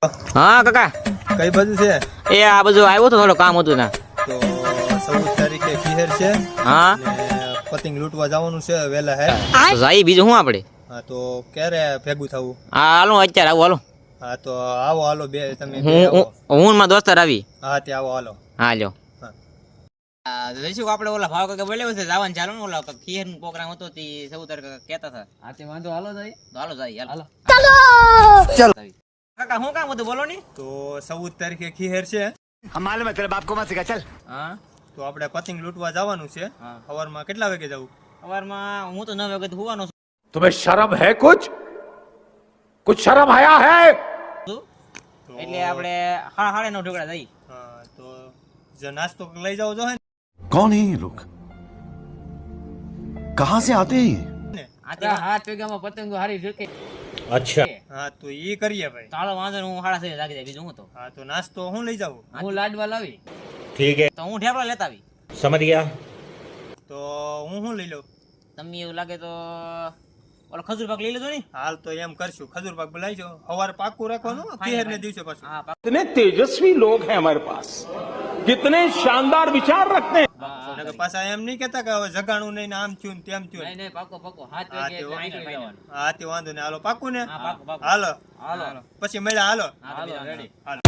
હા કાકા, કઈ બાજુ છે? એ આ બાજુ આવ્યો તો, થોડો કામ હતું ને. તો 14 તારીખે ખીહેર છે હા ને પતંગ લૂંટવા જવાનું છે વેલા હે. તો જાય બીજું શું આપણે? હા તો ક્યારે ભેગું થવું? હા હાલો, અત્યારે આવું હાલો. હા તો આવો હાલો બે તમે બે આવો. હું મારા દોસ્તાર આવી. હા તે આવો હાલો. હા લ્યો. હા જઈશું આપણે ઓલા ભાવ કાકા બોલાવ્યો છે જવાનું ચાલો ને, ઓલા ખીર નો પ્રોગ્રામ હતો તે 14 તારીખે કહેતા હતા. હા તે વાંધો હાલો જાય. તો હાલો જાય હાલો. ચાલો. કાકા શું કામ હતું બોલો ને? તો 14 તારીખે ખીહેર છે. हम मालूम है तेरे बाप को मत सिखा चल। હા તો આપણે પતંગ લૂંટવા જવાનું છે. હા સવારમાં કેટલા વાગે જવું? સવારમાં હું તો 9 વાગે હોવાનો છું. तुम्हें शर्म है कुछ शर्म आया है? એટલે આપણે 9:30 ઢોકળા જઈ. હા તો જો નાસ્તો લઈ જાવ જો હે कौन है ये लोग? कहां से आते हैं ये? ને. આ 7 વાગ્યામાં પતંગો હારી શકે. હા તો ઈ કરીએ ભાઈ. ચાલો વાંધો નહીં, હું 6:30 જાગી જાય બીજું હું તો. હા તો નાસ્તો હું લઈ જાઉં? હું લાડવા લાવી. તો હું ઠેપલા લેતા આવી. તો હું લઈ લઉં? તમને એવું લાગે તો ઓલો ખજૂર પાક લઈ લેજો ને. હાલ તો એમ કરશું, ખજૂર પાક બોલાવજો. સવારે પાકું રાખવાનું ખીહેર ને દિવસે પાછું. હા कितने तेजस्वी लोग हैं हमारे पास, कितने शानदार विचार रखते हैं। નકર પાછા એમ નહીં કેતા કે હવે જગાણું નહીં ને આમ થયું ને તેમ થયું. નહીં પાકો 7 હા વાગે તે એટલે નીકળી જવાનું. હા તે વાંધો નહીં, હાલો પાકું ને? હા પાકું. હાલો હાલો પછી મળ્યા. હાલો હાલો રેડી. હાલો.